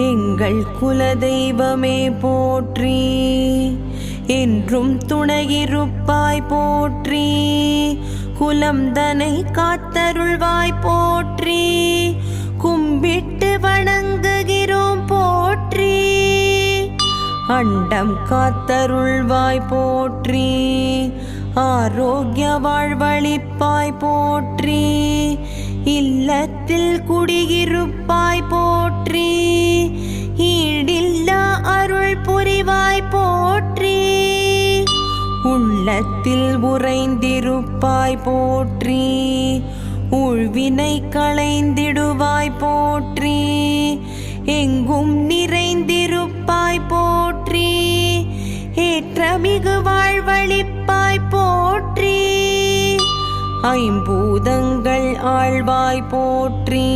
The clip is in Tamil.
எங்கள் குலதெய்வமே போற்றி, என்றும் துணையிருப்பாய் போற்றி, குலம் தனை காத்தருள்வாய் போற்றி, கும்பிட்டு வணங்குகிறோம் போற்றி, அண்டம் காத்தருள்வாய் போற்றி, ஆரோக்கிய வாழ்வளிப்பாய் போற்றி, இல்லத்தில் குடியிருப்பாய் போற்றி, ஈடில்லா அருள் புரிவாய் போற்றி, உள்ளத்தில் உறைந்திருப்பாய் போற்றி, ஊழ்வினை களைந்திடுவாய் போற்றி, எங்கும் நிறைந்திருப்பாய் போற்றி, ஏற்றமிகு வாழ்வளிப்பாய் போற்றி, ஐம்பூதங்கள் ஆழ்வாய் போற்றி.